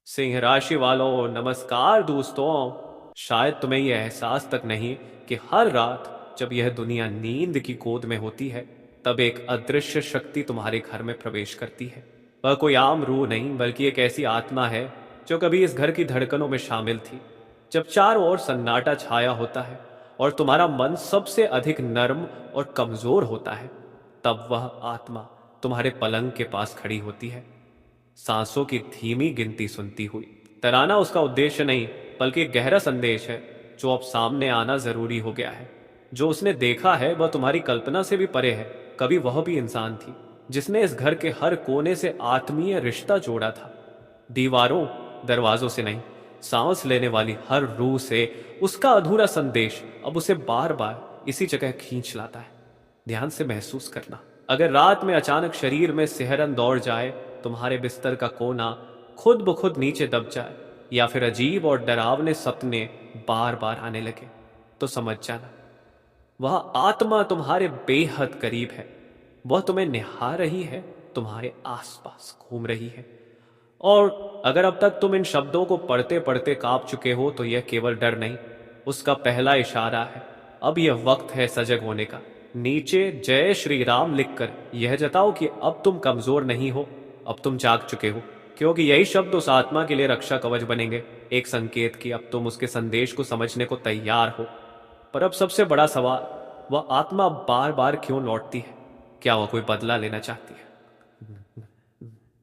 सिंह राशि वालों नमस्कार दोस्तों। शायद तुम्हें यह एहसास तक नहीं कि हर रात जब यह दुनिया नींद की गोद में होती है तब एक अदृश्य शक्ति तुम्हारे घर में प्रवेश करती है। वह कोई आम रूह नहीं बल्कि एक ऐसी आत्मा है जो कभी इस घर की धड़कनों में शामिल थी। जब चारों ओर सन्नाटा छाया होता है और तुम्हारा मन सबसे अधिक नर्म और कमजोर होता है, तब वह आत्मा तुम्हारे पलंग के पास खड़ी होती है, सांसों की धीमी गिनती सुनती हुई। डराना उसका उद्देश्य नहीं बल्कि एक गहरा संदेश है जो अब सामने आना जरूरी हो गया है। जो उसने देखा है वह तुम्हारी कल्पना से भी परे है। कभी वह भी इंसान थी जिसने इस घर के हर कोने से आत्मीय रिश्ता जोड़ा था। दीवारों दरवाजों से नहीं, सांस लेने वाली हर रूह से उसका अधूरा संदेश अब उसे बार बार इसी जगह खींच लाता है। ध्यान से महसूस करना। अगर रात में अचानक शरीर में सिहरन दौड़ जाए, तुम्हारे बिस्तर का कोना खुद ब खुद नीचे दब जाए या फिर अजीब और डरावने सपने बार बार आने लगे, तो समझ जाना वह आत्मा तुम्हारे बेहद करीब है। वह तुम्हें निहार रही है, तुम्हारे आसपास घूम रही है। और अगर अब तक तुम इन शब्दों को पढ़ते पढ़ते कांप चुके हो तो यह केवल डर नहीं, उसका पहला इशारा है। अब यह वक्त है सजग होने का। नीचे जय श्री राम लिखकर यह जताओ कि अब तुम कमजोर नहीं हो, अब तुम जाग चुके हो। क्योंकि यही शब्द उस आत्मा के लिए रक्षा कवच बनेंगे, एक संकेत कि अब तुम उसके संदेश को समझने को तैयार हो। पर अब सबसे बड़ा सवाल, वह आत्मा बार बार क्यों लौटती है? क्या वह कोई बदला लेना चाहती है?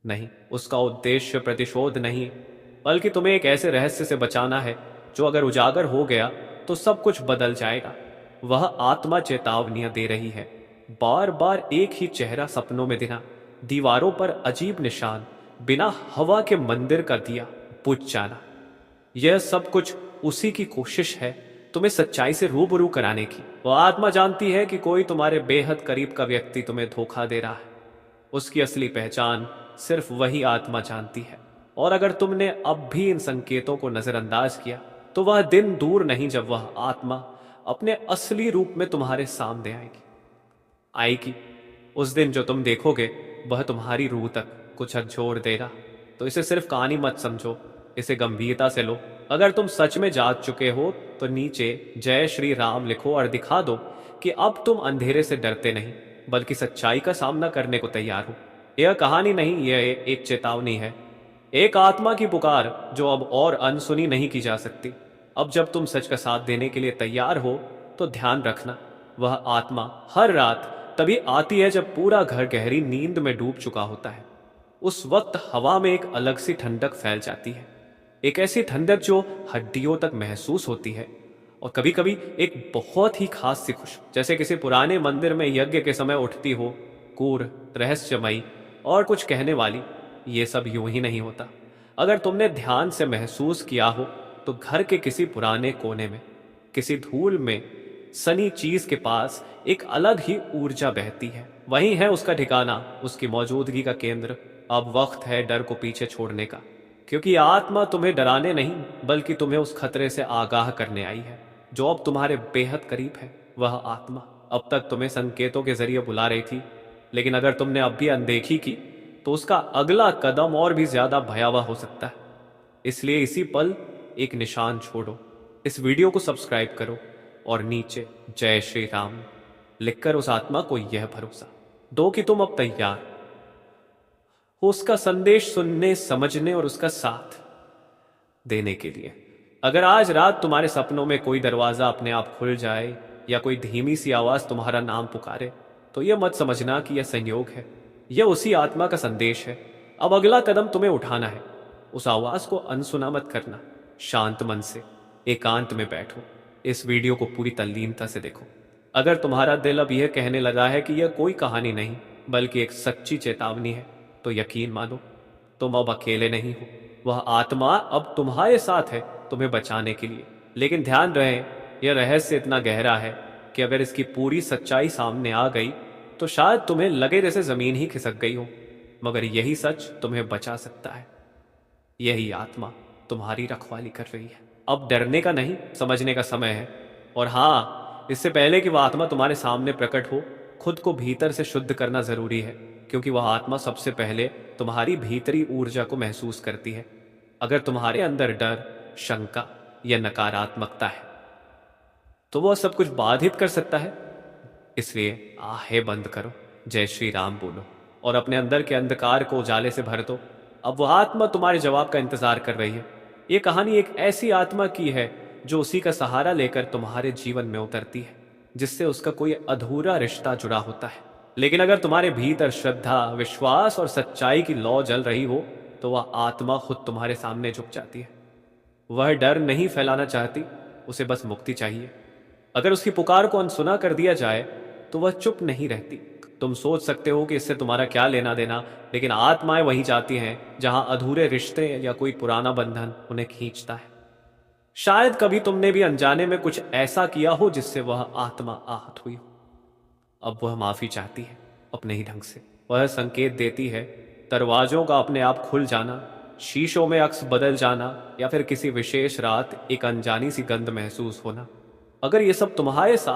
नहीं, उसका उद्देश्य प्रतिशोध नहीं, बल्कि तुम्हें एक ऐसे रहस्य से बचाना है जो अगर उजागर हो गया तो सब कुछ बदल जाएगा। वह आत्मा चेतावनियां दे रही है, बार बार एक ही चेहरा सपनों में दिखना, दीवारों पर अजीब निशान, बिना हवा के मंदिर का दिया बुझ जाना। यह सब कुछ उसी की कोशिश है तुम्हें सच्चाई से रूबरू कराने की। वह आत्मा जानती है कि कोई तुम्हारे बेहद करीब का व्यक्ति तुम्हें धोखा दे रहा है। उसकी असली पहचान सिर्फ वही आत्मा जानती है। और अगर तुमने अब भी इन संकेतों को नजरअंदाज किया तो वह दिन दूर नहीं जब वह आत्मा अपने असली रूप में तुम्हारे सामने आएगी। उस दिन जो तुम देखोगे वह तुम्हारी रूह तक कुछ झकझोर देगा। तो इसे सिर्फ कहानी मत समझो, इसे गंभीरता से लो। अगर तुम सच में जाग चुके हो तो नीचे जय श्री राम लिखो और दिखा दो कि अब तुम अंधेरे से डरते नहीं बल्कि सच्चाई का सामना करने को तैयार हो। यह कहानी नहीं, यह एक चेतावनी है, एक आत्मा की पुकार जो अब और अनसुनी नहीं की जा सकती। अब जब तुम सच का साथ देने के लिए तैयार हो तो ध्यान रखना, वह आत्मा हर रात तभी आती है जब पूरा घर गहरी नींद में डूब चुका होता है। उस वक्त हवा में एक अलग सी ठंडक फैल जाती है, एक ऐसी ठंडक जो हड्डियों तक महसूस होती है। और कभी कभी एक बहुत ही खास सी खुशबू, जैसे किसी पुराने मंदिर में यज्ञ के समय उठती हो, कूर रहस्यमयी और कुछ कहने वाली। ये सब यूं ही नहीं होता। अगर तुमने ध्यान से महसूस किया हो तो घर के किसी पुराने कोने में, किसी धूल में सनी चीज के पास एक अलग ही ऊर्जा बहती है। वही है उसका ठिकाना, उसकी मौजूदगी का केंद्र। अब वक्त है डर को पीछे छोड़ने का, क्योंकि आत्मा तुम्हें डराने नहीं बल्कि तुम्हें उस खतरे से आगाह करने आई है जो अब तुम्हारे बेहद करीब है। वह आत्मा अब तक तुम्हें संकेतों के जरिए बुला रही थी, लेकिन अगर तुमने अब भी अनदेखी की तो उसका अगला कदम और भी ज्यादा भयावह हो सकता है। इसलिए इसी पल एक निशान छोड़ो, इस वीडियो को सब्सक्राइब करो और नीचे जय श्री राम लिखकर उस आत्मा को यह भरोसा दो कि तुम अब तैयार हो उसका संदेश सुनने, समझने और उसका साथ देने के लिए। अगर आज रात तुम्हारे सपनों में कोई दरवाजा अपने आप खुल जाए या कोई धीमी सी आवाज तुम्हारा नाम पुकारे, तो यह मत समझना कि यह संयोग है, यह उसी आत्मा का संदेश है। अब अगला कदम तुम्हें उठाना है। उस आवाज को अनसुना मत करना, शांत मन से एकांत में बैठो, इस वीडियो को पूरी तल्लीनता से देखो। अगर तुम्हारा दिल अब यह कहने लगा है कि यह कोई कहानी नहीं बल्कि एक सच्ची चेतावनी है, तो यकीन मानो, तुम अब अकेले नहीं हो। वह आत्मा अब तुम्हारे साथ है तुम्हें बचाने के लिए। लेकिन ध्यान रहे, यह रहस्य इतना गहरा है कि अगर इसकी पूरी सच्चाई सामने आ गई तो शायद तुम्हें लगे जैसे जमीन ही खिसक गई हो, मगर यही सच तुम्हें बचा सकता है। यही आत्मा तुम्हारी रखवाली कर रही है। अब डरने का नहीं, समझने का समय है। और हाँ, इससे पहले कि वह आत्मा तुम्हारे सामने प्रकट हो, खुद को भीतर से शुद्ध करना जरूरी है, क्योंकि वह आत्मा सबसे पहले तुम्हारी भीतरी ऊर्जा को महसूस करती है। अगर तुम्हारे अंदर डर, शंका या नकारात्मकता है तो वह सब कुछ बाधित कर सकता है। इसलिए आहें बंद करो, जय श्री राम बोलो और अपने अंदर के अंधकार को उजाले से भर दो। अब वह आत्मा तुम्हारे जवाब का इंतजार कर रही है। ये कहानी एक ऐसी आत्मा की है जो उसी का सहारा लेकर तुम्हारे जीवन में उतरती है, जिससे उसका कोई अधूरा रिश्ता जुड़ा होता है। लेकिन अगर तुम्हारे भीतर श्रद्धा, विश्वास और सच्चाई की लौ जल रही हो तो वह आत्मा खुद तुम्हारे सामने झुक जाती है। वह डर नहीं फैलाना चाहती, उसे बस मुक्ति चाहिए। अगर उसकी पुकार को अनसुना कर दिया जाए तो वह चुप नहीं रहती। तुम सोच सकते हो कि इससे तुम्हारा क्या लेना देना, लेकिन आत्माएं वहीं जाती हैं जहां अधूरे रिश्ते या कोई पुराना बंधन उन्हें खींचता है। शायद कभी तुमने भी अनजाने में कुछ ऐसा किया हो जिससे वह आत्मा आहत हुई हो। अब वह माफी चाहती है अपने ही ढंग से। वह संकेत देती है, दरवाजों का अपने आप खुल जाना, शीशों में अक्स बदल जाना या फिर किसी विशेष रात एक अनजानी सी गंध महसूस होना। अगर ये सब तुम्हारे साथ